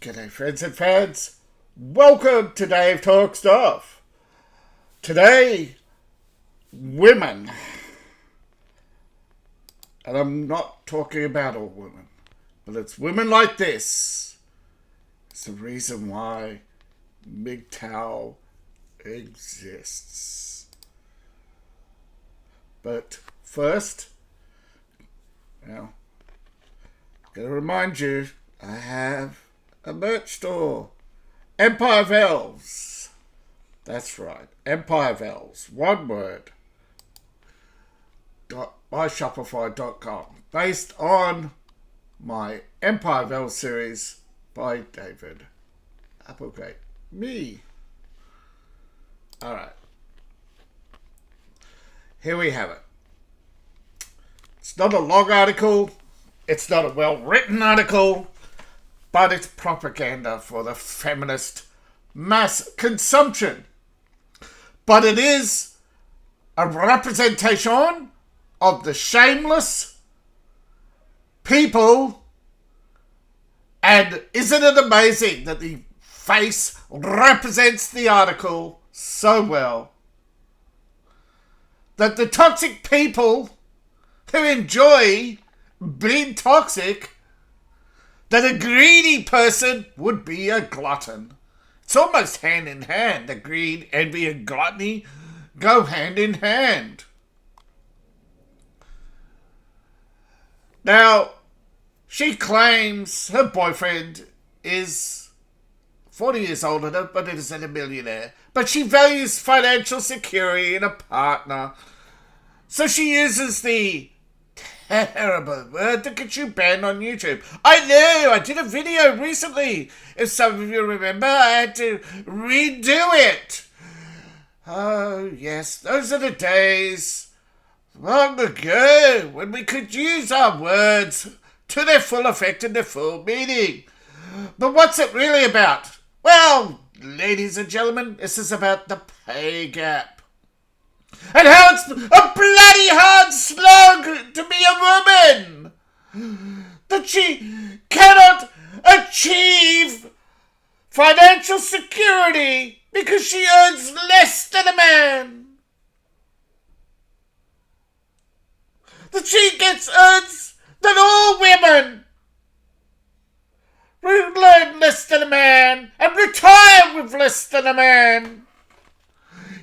G'day friends and fans, welcome to Dave Talk Stuff. Today, women. And I'm not talking about all women, but it's women like this. It's the reason why MGTOW exists. But first, I'm going to remind you, I have a merch store. Empire of Elves. That's right. Empire of Elves. One word. myshopify.com. Based on my Empire of Elves series by David Applegate. Me. Alright. Here we have it. It's not a long article. It's not a well-written article. But it's propaganda for the feminist mass consumption. But it is a representation of the shameless people. And isn't it amazing that the face represents the article so well? That the toxic people who enjoy being toxic, that a greedy person would be a glutton. It's almost hand in hand. The greed, envy, and gluttony go hand in hand. Now, she claims her boyfriend is 40 years older than her, but isn't a millionaire. But she values financial security in a partner. So she uses the terrible word that gets you banned on YouTube. I know, I did a video recently. If some of you remember, I had to redo it. Oh, yes, those are the days long ago when we could use our words to their full effect and their full meaning. But what's it really about? Well, ladies and gentlemen, this is about the pay gap. And how it's a bloody hard slog to be a woman. That she cannot achieve financial security because she earns less than a man. That she earns than all women. Learn less than a man and retire with less than a man.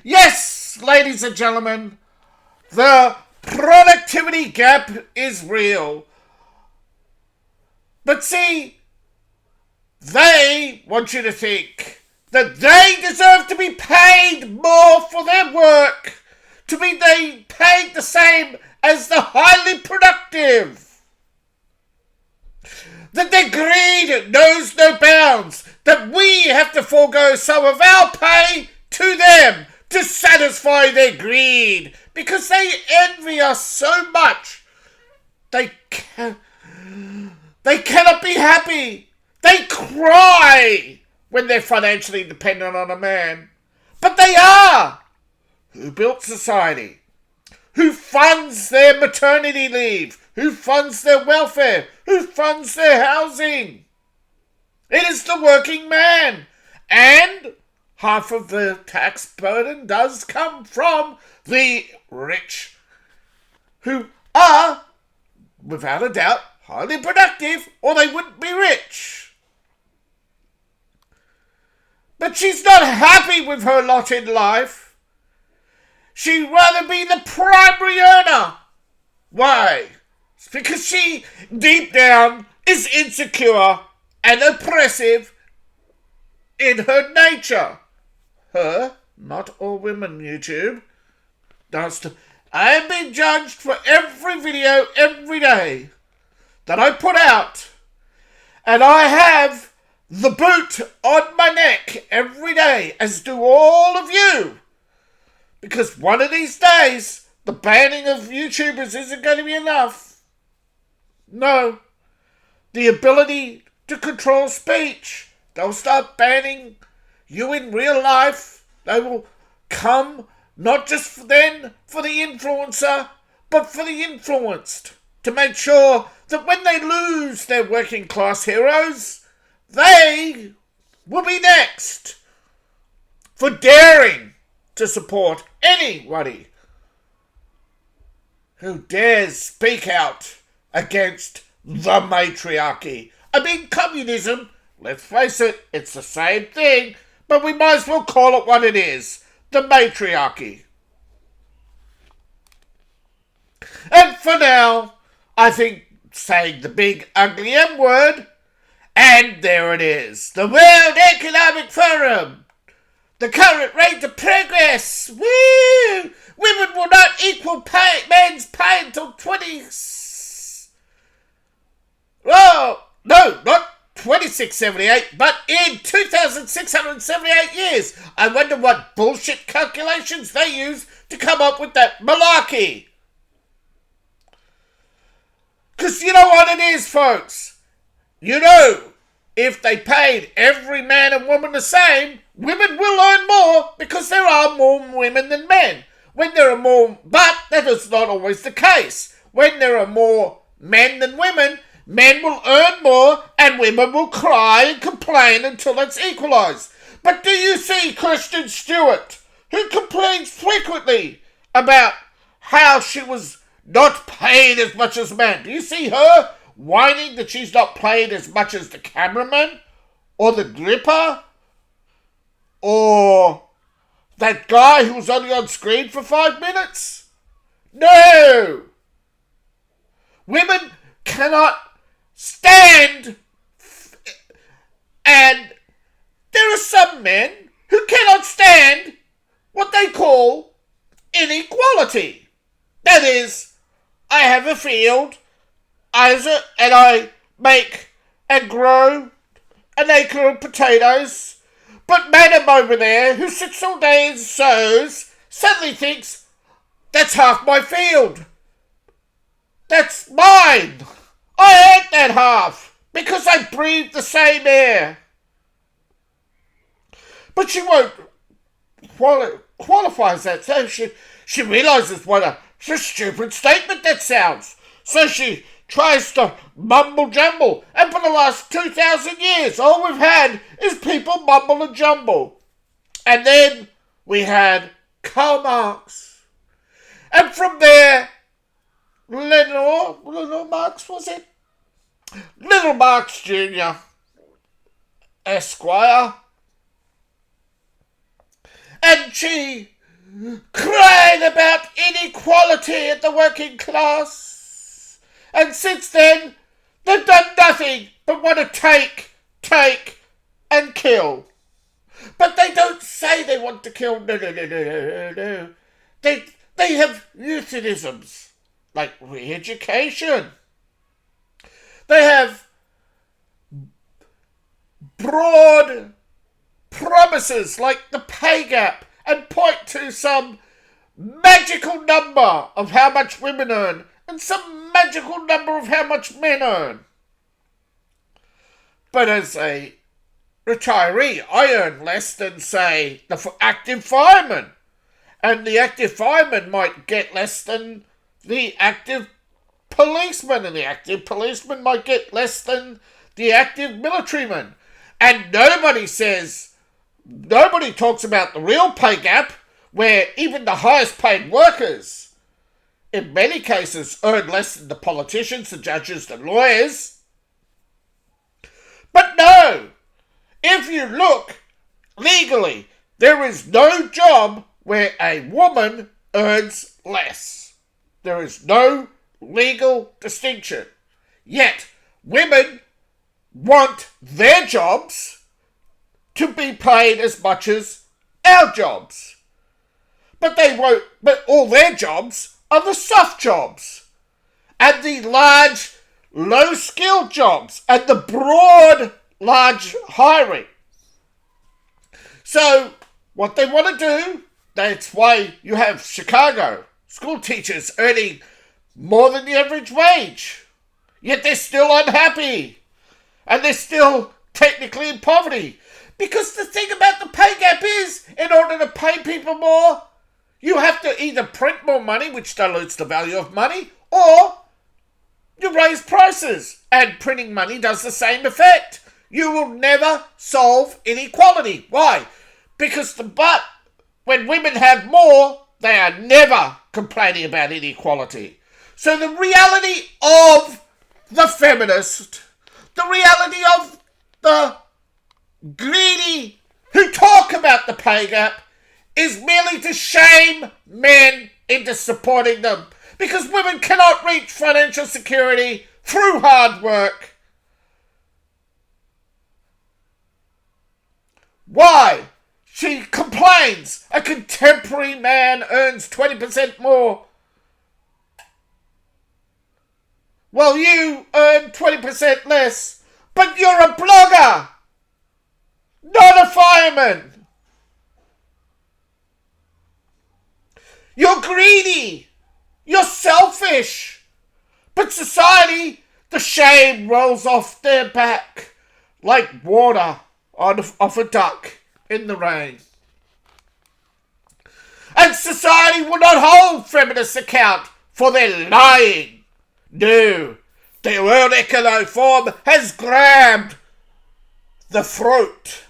Yes, ladies and gentlemen, the productivity gap is real. But see, they want you to think that they deserve to be paid more for their work, to be paid the same as the highly productive. That their greed knows no bounds, that we have to forego some of our pay to them to satisfy their greed, because they envy us so much. They cannot be happy. They cry when they're financially dependent on a man. But they are. Who built society? Who funds their maternity leave? Who funds their welfare? Who funds their housing? It is the working man. And half of the tax burden does come from the rich, who are, without a doubt, highly productive, or they wouldn't be rich. But she's not happy with her lot in life. She'd rather be the primary earner. Why? It's because she, deep down, is insecure and oppressive in her nature. Her, not all women, YouTube. I'm being judged for every video every day that I put out. And I have the boot on my neck every day, as do all of you. Because one of these days, the banning of YouTubers isn't going to be enough. No. The ability to control speech. They'll start banning you in real life. They will come not just for the influencer, but for the influenced. To make sure that when they lose their working class heroes, they will be next for daring to support anybody who dares speak out against the matriarchy. I mean, communism, let's face it, it's the same thing, but we might as well call it what it is, the matriarchy. And for now, I think saying the big ugly M word, and there it is, the World Economic Forum. The current rate of progress. Woo! Women will not equal men's pay until 2678, but in 2,678 years. I wonder what bullshit calculations they use to come up with that malarkey. Because you know what it is, folks. You know, if they paid every man and woman the same, women will earn more because there are more women than men. When there are more, but that is not always the case. When there are more men than women, men will earn more and women will cry and complain until it's equalised. But do you see Kristen Stewart, who complains frequently about how she was not paid as much as men? Do you see her whining that she's not paid as much as the cameraman or the gripper or that guy who was only on screen for 5 minutes? No! Women cannot stand, and there are some men who cannot stand what they call inequality. That is, I have a field, and I make and grow an acre of potatoes, but madam over there, who sits all day and sows, suddenly thinks, that's half my field. That's mine. I earned that half because I breathe the same air. But she won't qualify that. So she realises what a stupid statement that sounds. So she tries to mumble jumble. And for the last 2,000 years, all we've had is people mumble and jumble. And then we had Karl Marx. And from there, Little Marx, was it? Little Marx Jr., Esquire. And she cried about inequality in the working class. And since then, they've done nothing but want to take, and kill. But they don't say they want to kill. No. They have euphemisms, like re-education. They have broad promises like the pay gap and point to some magical number of how much women earn and some magical number of how much men earn. But as a retiree, I earn less than, say, the active fireman. And the active fireman might get less than the active policeman. And the active policeman might get less than the active militaryman. And nobody talks about the real pay gap, where even the highest paid workers, in many cases, earn less than the politicians, the judges, the lawyers. But no, if you look legally, there is no job where a woman earns less. There is no legal distinction. Yet, women want their jobs to be paid as much as our jobs. But they won't, but all their jobs are the soft jobs and the large, low-skilled jobs and the broad, large hiring. So, what they want to do, that's why you have Chicago school teachers earning more than the average wage. Yet they're still unhappy. And they're still technically in poverty. Because the thing about the pay gap is, in order to pay people more, you have to either print more money, which dilutes the value of money, or you raise prices. And printing money does the same effect. you will never solve inequality. Why? Because when women have more, they are never complaining about inequality. So the reality of the feminist, the reality of the greedy who talk about the pay gap is merely to shame men into supporting them. Because women cannot reach financial security through hard work. Why? She complains a contemporary man earns 20% more. Well, you earn 20% less, but you're a blogger, not a fireman. You're greedy. You're selfish. But society, the shame rolls off their back like water off a duck in the rain. And society will not hold feminists account for their lying. No, the World Economic Forum has grabbed the throat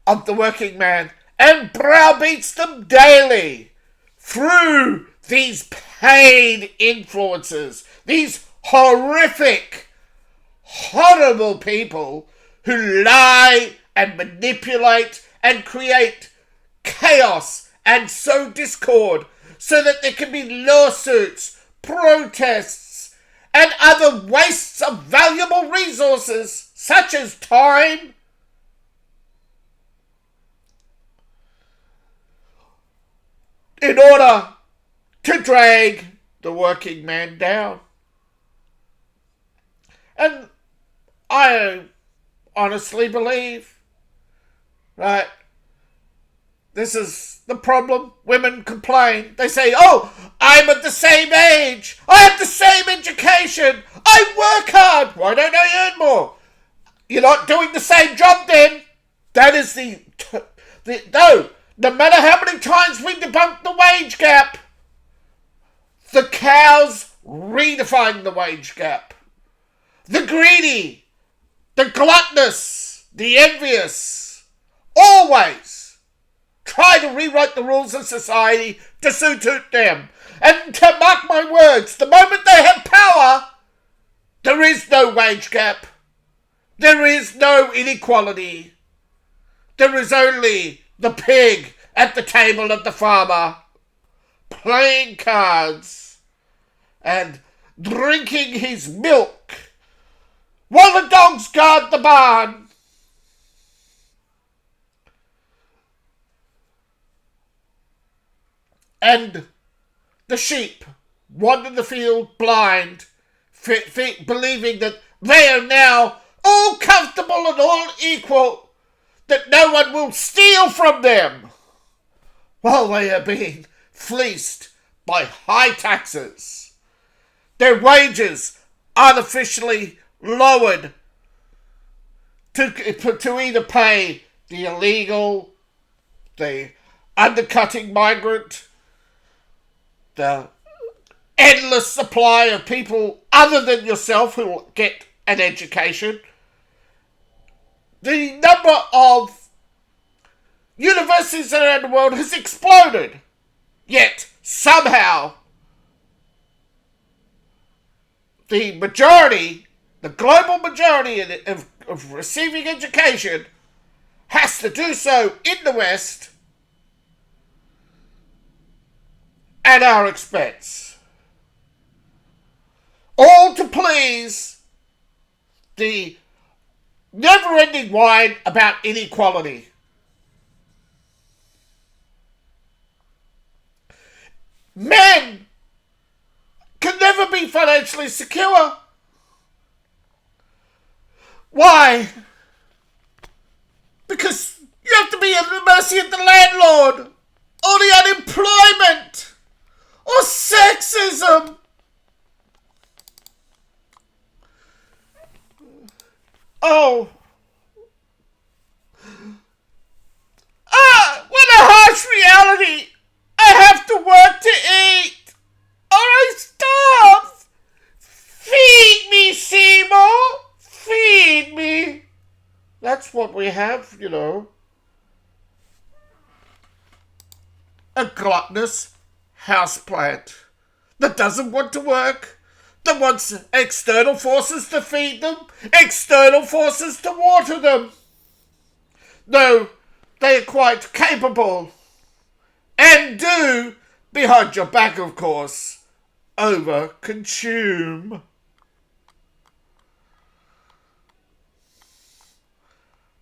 of the working man and browbeats them daily through these paid influencers, these horrific, horrible people who lie and manipulate and create chaos and sow discord so that there can be lawsuits, protests, and other wastes of valuable resources such as time, in order to drag the working man down. And I honestly believe, right, this is the problem. Women complain. They say, oh, I'm at the same age. I have the same education. I work hard. Why don't I earn more? You're not doing the same job then. That is no matter how many times we debunk the wage gap, the cows redefine the wage gap. The greedy, the gluttonous, the envious, always try to rewrite the rules of society to suit them. And to mark my words, the moment they have power, there is no wage gap. There is no inequality. There is only the pig at the table of the farmer, playing cards and drinking his milk while the dogs guard the barn. And the sheep wander the field blind, believing that they are now all comfortable and all equal, that no one will steal from them, while they are being fleeced by high taxes. Their wages artificially lowered to either pay the illegal, the undercutting migrant, the endless supply of people other than yourself who will get an education. The number of universities around the world has exploded. Yet, somehow, the majority, the global majority of receiving education has to do so in the West at our expense. All to please the never-ending whine about inequality. Men can never be financially secure. Why? Because you have to be at the mercy of the landlord, or the unemployment, or sexism. Oh. What a harsh reality. I have to work to eat, or I starve. Feed me, Seymour. Feed me. That's what we have, you know. A gluttonous houseplant that doesn't want to work, that wants external forces to feed them, external forces to water them. No, they are quite capable, and do, behind your back of course, over-consume.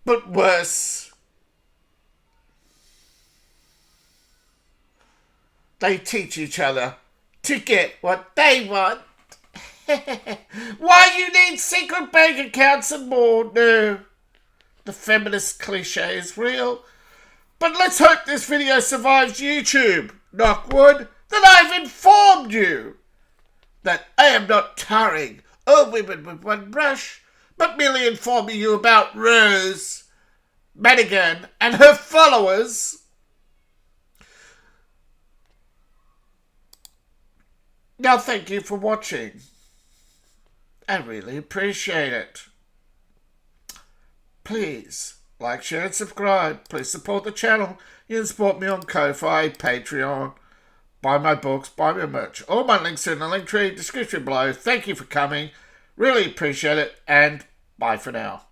But worse, they teach each other to get what they want. Why you need secret bank accounts and more? No, the feminist cliche is real. But let's hope this video survives YouTube. Knock wood, that I've informed you that I am not tarring all women with one brush, but merely informing you about Rose Madigan and her followers. Now, thank you for watching. I really appreciate it. Please like, share, and subscribe. Please support the channel. You can support me on Ko-Fi, Patreon, buy my books, buy my merch. All my links are in the link tree, description below. Thank you for coming. Really appreciate it, and bye for now.